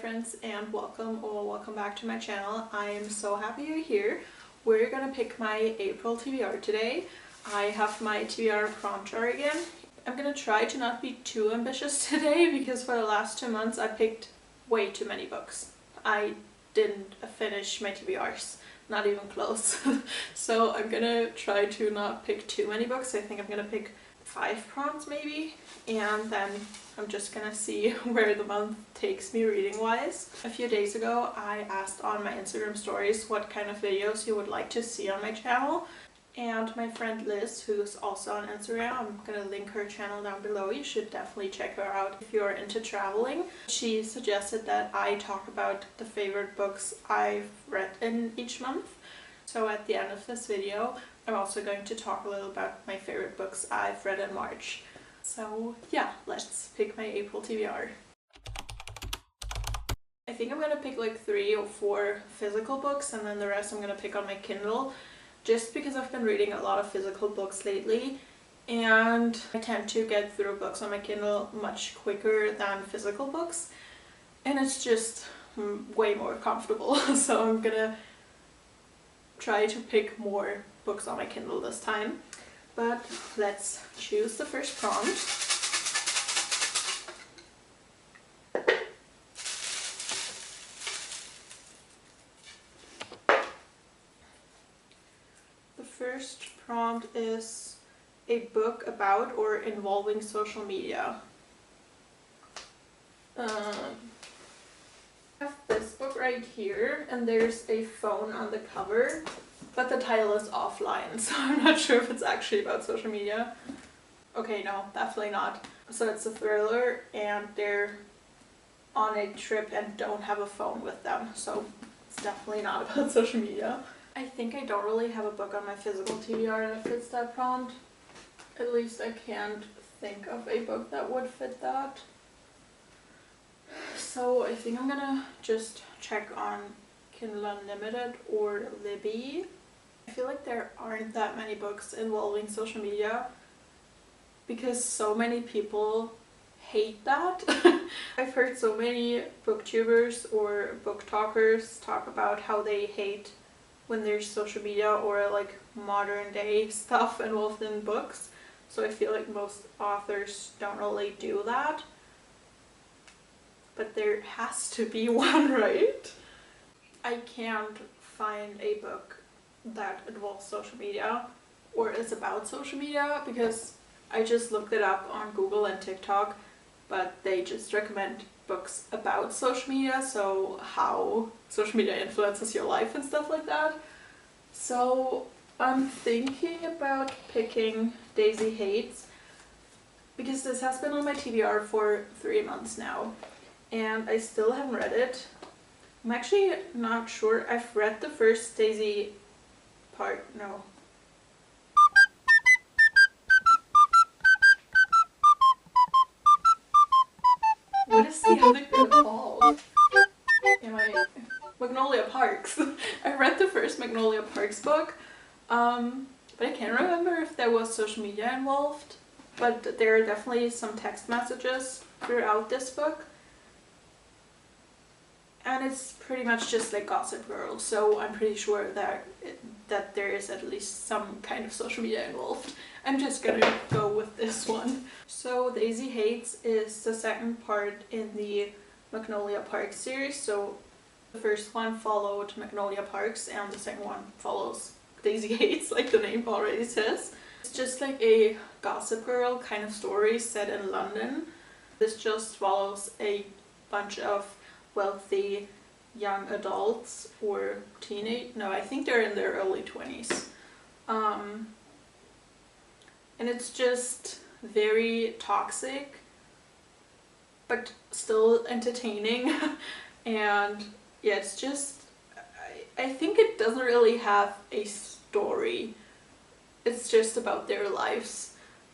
friends, and welcome back to my channel. I am so happy you're here. We're gonna pick my April TBR today. I have my TBR prompt jar again. I'm gonna try to not be too ambitious today because for the last 2 months I picked way too many books. I didn't finish my TBRs, not even close. So I'm gonna try to not pick too many books. I think I'm gonna pick 5 prompts maybe, and then I'm just gonna see where the month takes me reading wise. A few days ago I asked on my Instagram stories what kind of videos you would like to see on my channel, and my friend Liz, who's also on Instagram, I'm gonna link her channel down below, you should definitely check her out if you're into traveling. She suggested that I talk about the favorite books I've read in each month. So at the end of this video I'm also going to talk a little about my favorite books I've read in March. So yeah, let's pick my April TBR. I think I'm gonna pick like 3 or 4 physical books, and then the rest I'm gonna pick on my Kindle, just because I've been reading a lot of physical books lately and I tend to get through books on my Kindle much quicker than physical books, and it's just way more comfortable. So I'm gonna try to pick more books on my Kindle this time. But let's choose the first prompt. The first prompt is a book about or involving social media. I have this book right here, and there's a phone on the cover, but the title is offline, so I'm not sure if it's actually about social media. Okay, no, definitely not. So it's a thriller and they're on a trip and don't have a phone with them, so it's definitely not about social media. I think I don't really have a book on my physical TBR that fits that prompt. At least I can't think of a book that would fit that. So I think I'm gonna just check on Kindle Unlimited or Libby. I feel like there aren't that many books involving social media because so many people hate that. I've heard so many booktubers or book talkers talk about how they hate when there's social media or like modern day stuff involved in books. So I feel like most authors don't really do that. But there has to be one, right? I can't find a book that involves social media or is about social media because I just looked it up on Google and TikTok, but they just recommend books about social media, so how social media influences your life and stuff like that. So I'm thinking about picking Daisy Hates because this has been on my TBR for 3 months now and I still haven't read it. I'm actually not sure. I've read the first Daisy part. No. What is the other book called? Magnolia Parks. I read the first Magnolia Parks book, but I can't remember if there was social media involved. But there are definitely some text messages throughout this book. And it's pretty much just like Gossip Girl, so I'm pretty sure that there is at least some kind of social media involved. I'm just gonna go with this one. So Daisy Hates is the second part in the Magnolia Parks series. So the first one followed Magnolia Parks and the second one follows Daisy Hates, like the name already says. It's just like a Gossip Girl kind of story set in London. This just follows a bunch of wealthy young adults or I think they're in their early 20s. And it's just very toxic but still entertaining. And yeah, it's just, I think it doesn't really have a story. It's just about their lives,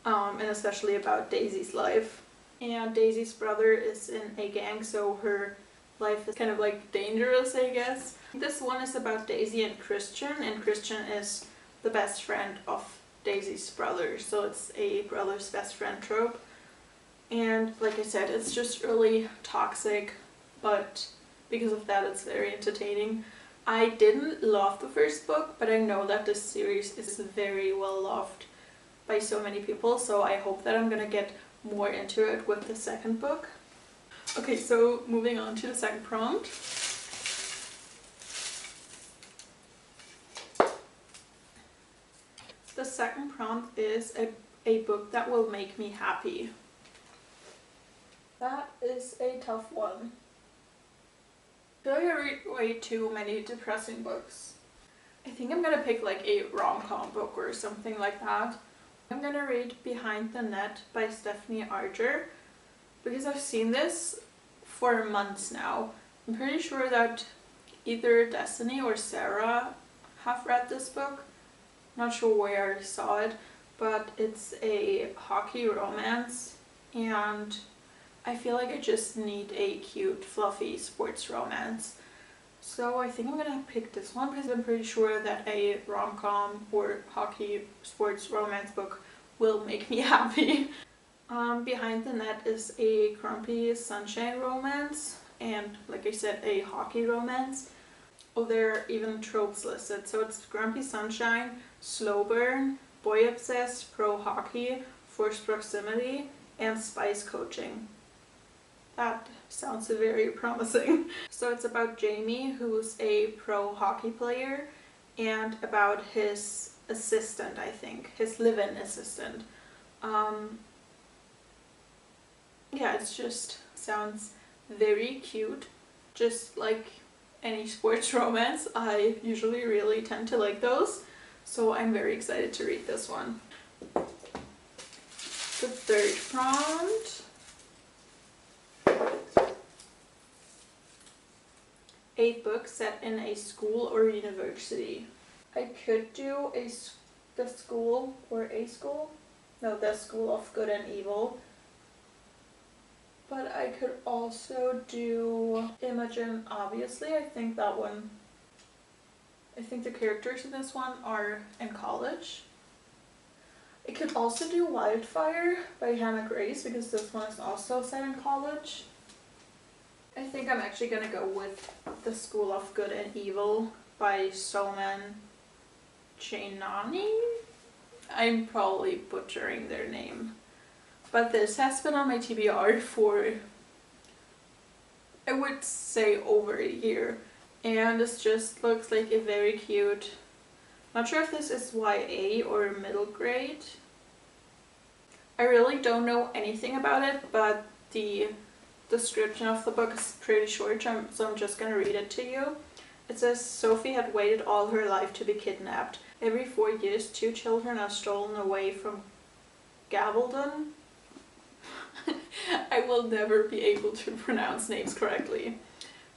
and especially about Daisy's life. And Daisy's brother is in a gang, so her life is kind of like dangerous, I guess. This one is about Daisy and Christian, and Christian is the best friend of Daisy's brother, so it's a brother's best friend trope. And like I said, it's just really toxic but because of that it's very entertaining. I didn't love the first book, but I know that this series is very well loved by so many people, so I hope that I'm gonna get more into it with the second book. Okay, so moving on to the second prompt. The second prompt is a book that will make me happy. That is a tough one. I feel like I read way too many depressing books. I think I'm gonna pick like a rom-com book or something like that. I'm gonna read Behind the Net by Stephanie Archer because I've seen this for months now. I'm pretty sure that either Destiny or Sarah have read this book. Not sure where I saw it, but it's a hockey romance and I feel like I just need a cute, fluffy sports romance. So I think I'm gonna pick this one because I'm pretty sure that a rom-com or hockey sports romance book will make me happy. Behind the Net is a Grumpy Sunshine romance and, like I said, a hockey romance. Oh, there are even tropes listed. So it's Grumpy Sunshine, Slow Burn, Boy Obsessed, Pro Hockey, Forced Proximity, and Spice Coaching. That sounds very promising. So it's about Jamie, who's a pro hockey player, and about his assistant, I think, his live-in assistant. Yeah, it just sounds very cute, just like any sports romance. I usually really tend to like those, so I'm very excited to read this one. The third prompt. A book set in a school or university. I could do The School of Good and Evil. But I could also do Imogen, obviously. I think the characters in this one are in college. I could also do Wildfire by Hannah Grace because this one is also set in college. I think I'm actually gonna go with The School of Good and Evil by Soman Chainani. I'm probably butchering their name. But this has been on my TBR for, I would say, over a year. And this just looks like a very cute, not sure if this is YA or middle grade. I really don't know anything about it, but the description of the book is pretty short, so I'm just gonna read it to you. It says, Sophie had waited all her life to be kidnapped. Every 4 years, 2 children are stolen away from Gavaldon. I will never be able to pronounce names correctly.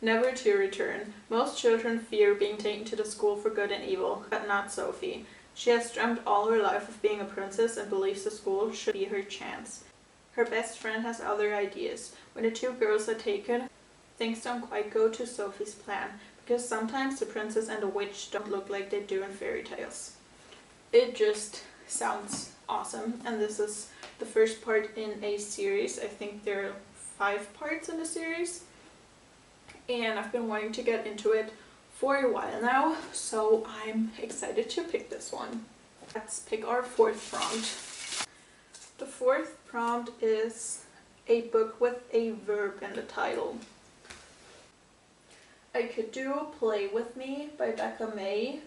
Never to return. Most children fear being taken to the school for good and evil, but not Sophie. She has dreamt all her life of being a princess and believes the school should be her chance. Her best friend has other ideas. When the 2 girls are taken, things don't quite go to Sophie's plan, because sometimes the princess and the witch don't look like they do in fairy tales. It just sounds awesome, and this is the first part in a series. I think there are 5 parts in the series, and I've been wanting to get into it for a while now, so I'm excited to pick this one. Let's pick our 4th prompt. The 4th prompt is a book with a verb in the title. I could do Play With Me by Becca May.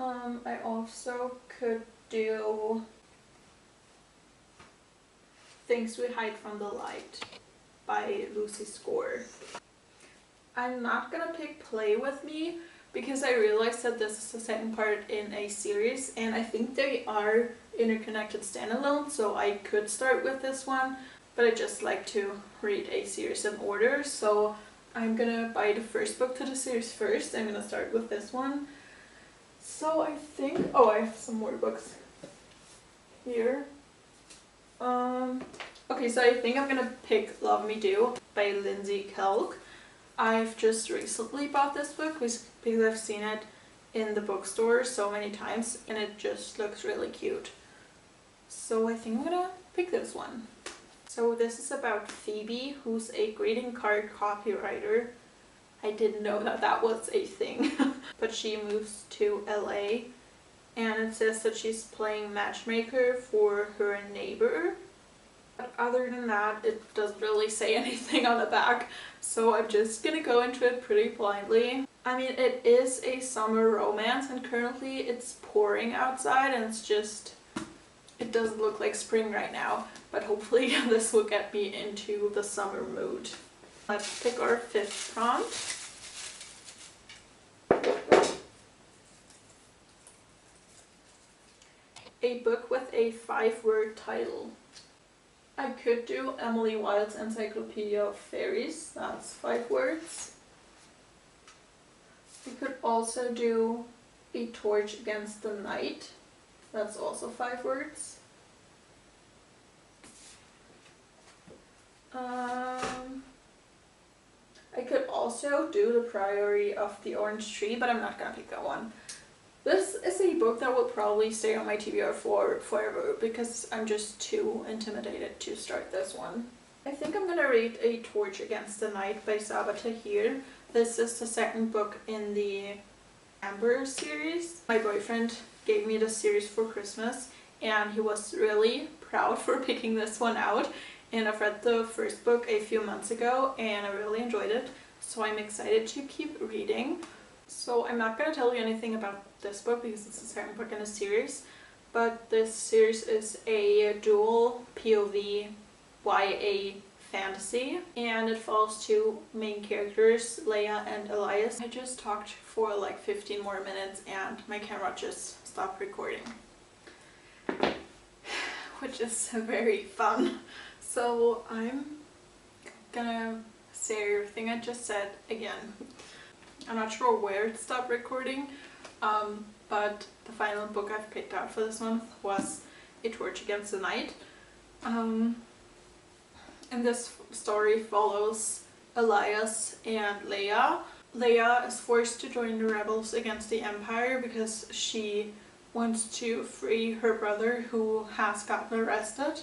I also could do Things We Hide from the Light by Lucy Score. I'm not gonna pick Play With Me because I realized that this is the second part in a series, and I think they are interconnected standalone, so I could start with this one, but I just like to read a series in order, so I'm gonna buy the first book to the series first. I'm gonna start with this one. So I think, oh, I have some more books here. Okay, so I think I'm gonna pick Love Me Do by Lindsay Kelk. I've just recently bought this book because I've seen it in the bookstore so many times and it just looks really cute. So I think I'm gonna pick this one. So this is about Phoebe, who's a greeting card copywriter. I didn't know that that was a thing. But she moves to LA, and it says that she's playing matchmaker for her neighbor. But other than that, it doesn't really say anything on the back, so I'm just gonna go into it pretty blindly. I mean, it is a summer romance, and currently it's pouring outside, and it doesn't look like spring right now, but hopefully this will get me into the summer mood. Let's pick our fifth prompt. A book with a 5-word title. I could do Emily Wilde's Encyclopedia of Fairies, that's 5 words. We could also do A Torch Against the Night, that's also 5 words. I could also do The Priory of the Orange Tree, but I'm not gonna pick that one. This is a book that will probably stay on my TBR for forever because I'm just too intimidated to start this one. I think I'm gonna read A Torch Against the Night by Sabaa Tahir. This is the second book in the Amber series. My boyfriend gave me this series for Christmas, and he was really proud for picking this one out. And I've read the first book a few months ago and I really enjoyed it, so I'm excited to keep reading. So I'm not going to tell you anything about this book because it's the second book in a series, but this series is a dual POV YA fantasy, and it follows 2 main characters, Leia and Elias. I just talked for like 15 more minutes and my camera just stopped recording, which is very fun. So I'm gonna say everything I just said again. I'm not sure where it stopped recording, but the final book I've picked out for this month was A Torch Against the Night. And this story follows Elias and Leia. Leia is forced to join the rebels against the Empire because she wants to free her brother who has gotten arrested.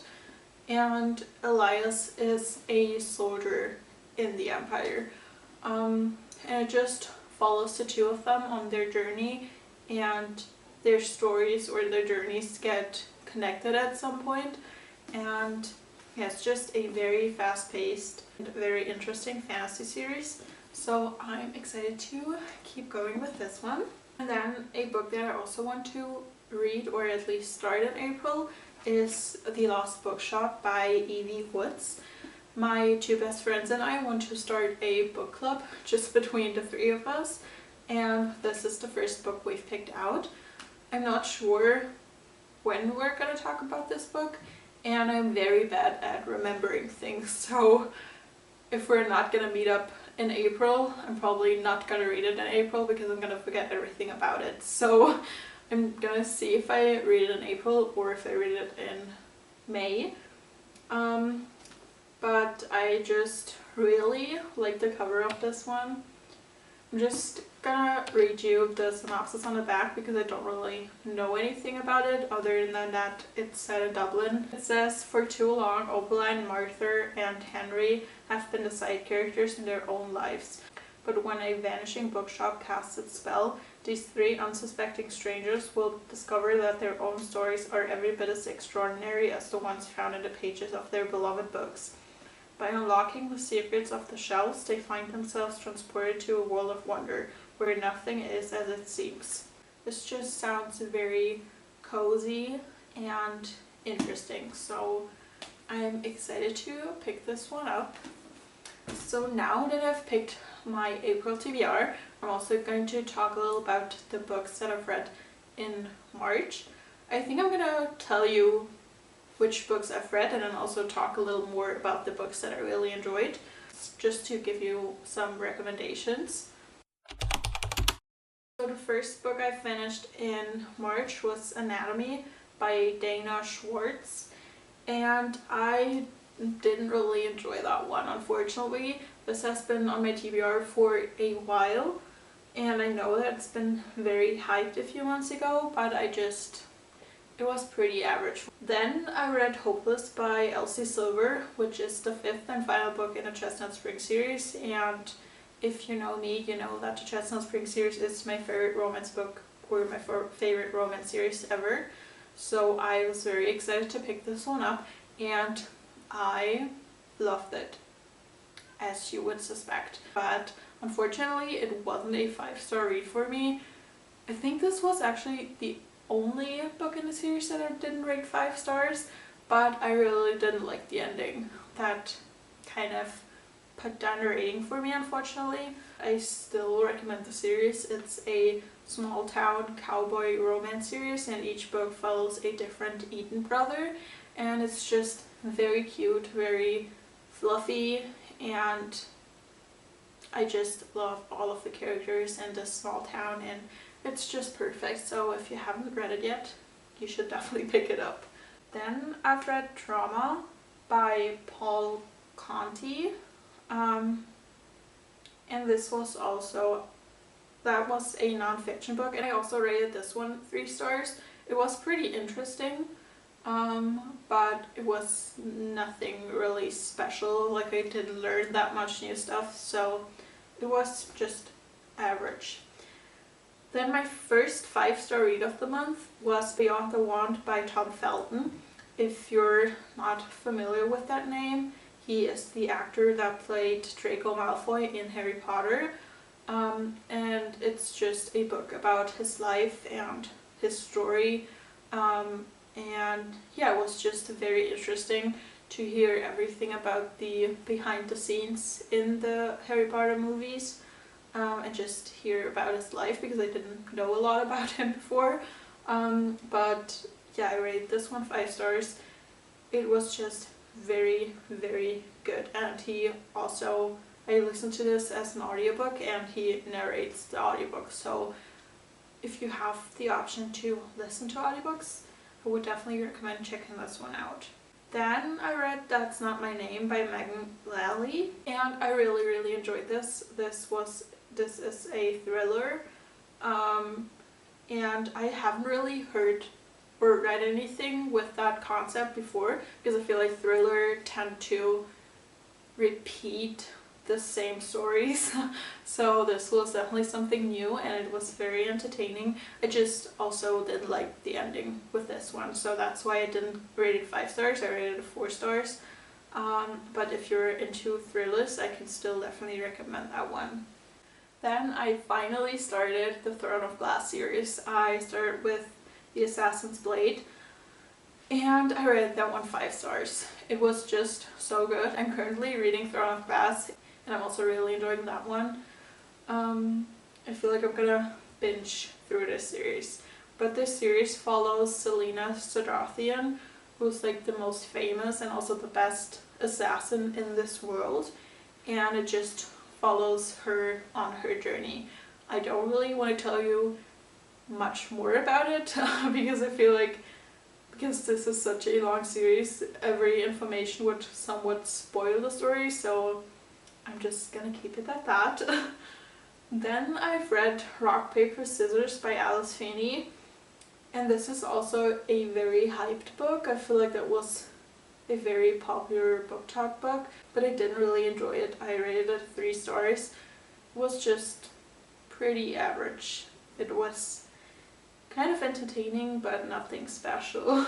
And Elias is a soldier in the Empire. And it just follows the 2 of them on their journey, and their stories or their journeys get connected at some point. And yeah, it's just a very fast-paced and very interesting fantasy series. So I'm excited to keep going with this one. And then a book that I also want to read, or at least start in April, is The Lost Bookshop by Evie Woods. My 2 best friends and I want to start a book club just between the 3 of us, and this is the first book we've picked out. I'm not sure when we're gonna talk about this book, and I'm very bad at remembering things, so if we're not gonna meet up in April, I'm probably not gonna read it in April because I'm gonna forget everything about it. So I'm gonna see if I read it in April or if I read it in May. But I just really like the cover of this one. I'm just gonna read you the synopsis on the back because I don't really know anything about it other than that it's set in Dublin. It says, for too long, Opaline, Martha and Henry have been the side characters in their own lives. But when a vanishing bookshop casts its spell, these 3 unsuspecting strangers will discover that their own stories are every bit as extraordinary as the ones found in the pages of their beloved books. By unlocking the secrets of the shelves, they find themselves transported to a world of wonder, where nothing is as it seems. This just sounds very cozy and interesting, so I'm excited to pick this one up. So now that I've picked my April TBR, I'm also going to talk a little about the books that I've read in March. I think I'm gonna tell you which books I've read and then also talk a little more about the books that I really enjoyed, just to give you some recommendations. So the first book I finished in March was Anatomy by Dana Schwartz, and I didn't really enjoy that one, unfortunately. This has been on my TBR for a while, and I know that it's been very hyped a few months ago, but I just it was pretty average. Then I read Hopeless by Elsie Silver, which is the 5th and final book in the Chestnut Spring series, and if you know me, you know that the Chestnut Spring series is my favorite romance book, or my favorite romance series ever. So I was very excited to pick this one up, and I loved it, as you would suspect. But unfortunately, it wasn't a 5-star read for me. I think this was actually the only book in the series that I didn't rate 5 stars, but I really didn't like the ending. That kind of put down the rating for me, unfortunately. I still recommend the series. It's a small town cowboy romance series, and each book follows a different Eaton brother, and it's just very cute, very fluffy, and I just love all of the characters in this small town, and it's just perfect. So if you haven't read it yet, you should definitely pick it up. Then I've read Trauma by Paul Conti, and this was also, that was a non-fiction book, and I also rated this one 3 stars. It was pretty interesting, but it was nothing really special. Like, I didn't learn that much new stuff, so it was just average. Then my first 5-star read of the month was Beyond the Wand by Tom Felton. If you're not familiar with that name, he is the actor that played Draco Malfoy in Harry Potter. And it's just a book about his life and his story. And yeah, it was just very interesting to hear everything about the behind the scenes in the Harry Potter movies. And just hear about his life, because I didn't know a lot about him before. But yeah, I rated this one 5 stars. It was just very, very good. And he also, I listened to this as an audiobook, and he narrates the audiobook. So if you have the option to listen to audiobooks, I would definitely recommend checking this one out. Then I read That's Not My Name by Megan Lally, and I really, really enjoyed this. This is a thriller, and I haven't really heard or read anything with that concept before, because I feel like thriller tend to repeat the same stories. So this was definitely something new, and it was very entertaining. I just also didn't like the ending with this one, so that's why I didn't rate it 5 stars. I rated it 4 stars. But if you're into thrillers, I can still definitely recommend that one. Then I finally started the Throne of Glass series. I started with The Assassin's Blade, and I rated that one 5 stars. It was just so good. I'm currently reading Throne of Glass, and I'm also really enjoying that one. I feel like I'm gonna binge through this series. But this series follows Selena Stradothian, who's like the most famous and also the best assassin in this world, and it just follows her on her journey. I don't really want to tell you much more about it because I feel like, because this is such a long series, every information would somewhat spoil the story, so I'm just gonna keep it at that. Then I've read Rock, Paper, Scissors by Alice Feeney, and this is also a very hyped book. I feel like that was a very popular book talk book, but I didn't really enjoy it. I rated it 3 stars. It was just pretty average. It was kind of entertaining, but nothing special.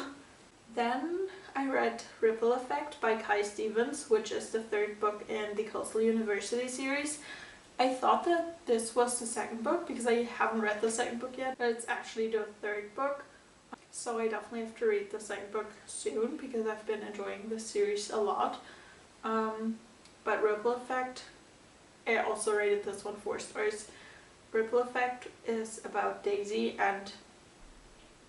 Then I read Ripple Effect by Kai Stevens, which is the 3rd book in the Coastal University series. I thought that this was the 2nd book because I haven't read the 2nd book yet, but it's actually the 3rd book. So I definitely have to read the 2nd book soon because I've been enjoying this series a lot. But Ripple Effect, I also rated this one 4 stars. Ripple Effect is about Daisy and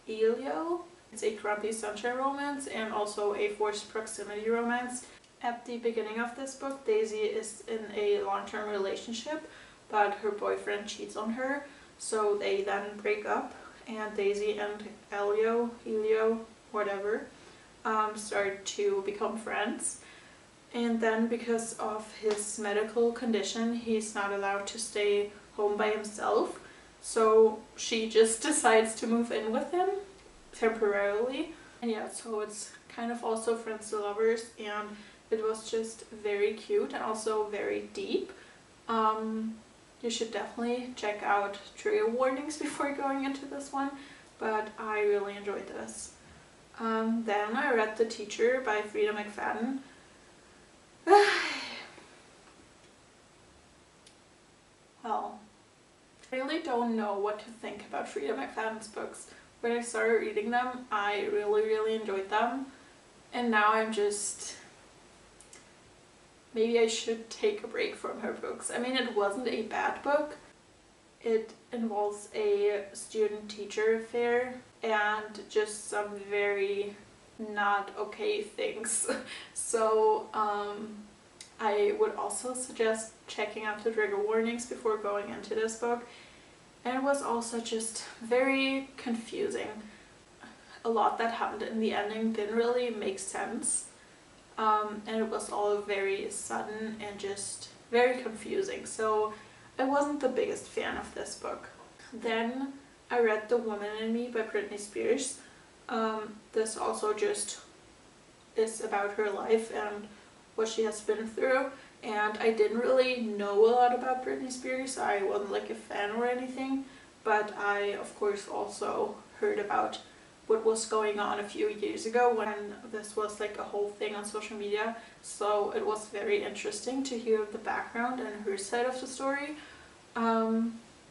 Elio. It's a Grumpy Sunshine romance and also a forced proximity romance. At the beginning of this book, Daisy is in a long-term relationship, but her boyfriend cheats on her, so they then break up, and Daisy and Elio, whatever, start to become friends. And then because of his medical condition, he's not allowed to stay home by himself, so she just decides to move in with him. temporarily. And yeah, so it's kind of also friends to lovers, and it was just very cute and also very deep. You should definitely check out trigger warnings before going into this one, but I really enjoyed this. Then I read The Teacher by Frida McFadden. Well, I really don't know what to think about Frida McFadden's books. When I started reading them, I really enjoyed them, and now I'm just... maybe I should take a break from her books. I mean, it wasn't a bad book. It involves a student-teacher affair and just some very not okay things. So I would also suggest checking out the trigger warnings before going into this book. And it was also just very confusing. A lot that happened in the ending didn't really make sense. And it was all very sudden and just very confusing. So I wasn't the biggest fan of this book. Then I read The Woman in Me by Britney Spears. This also just is about her life and what she has been through. And I didn't really know a lot about Britney Spears. I wasn't like a fan or anything, but I of course also heard about what was going on a few years ago when this was like a whole thing on social media. So it was very interesting to hear the background and her side of the story.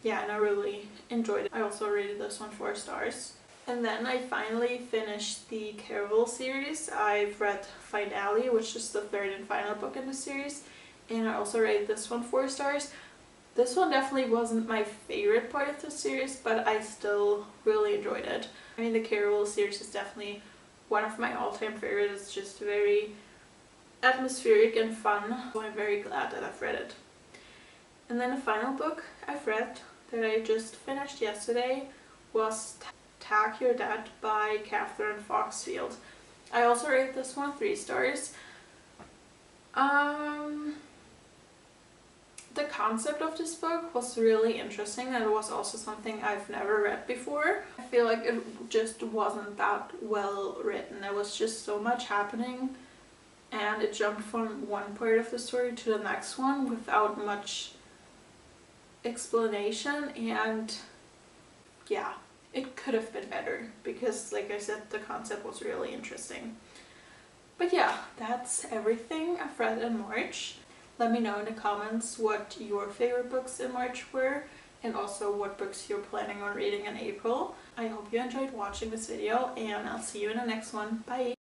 Yeah, and I really enjoyed it. I also rated this one 4 stars. And then I finally finished the Caraval series. I've read Finale, which is the 3rd and final book in the series, and I also rated this one 4 stars. This one definitely wasn't my favorite part of the series, but I still really enjoyed it. I mean, the Caraval series is definitely one of my all-time favorites. It's just very atmospheric and fun, so I'm very glad that I've read it. And then the final book I've read that I just finished yesterday was Tag Your Dad by Catherine Foxfield. I also rated this one 3 stars. The concept of this book was really interesting, and it was also something I've never read before. I feel like it just wasn't that well written. There was just so much happening, and it jumped from one part of the story to the next one without much explanation, and yeah, it could have been better because, like I said, the concept was really interesting. But yeah, that's everything I've read in March. Let me know in the comments what your favorite books in March were, and also what books you're planning on reading in April. I hope you enjoyed watching this video, and I'll see you in the next one. Bye!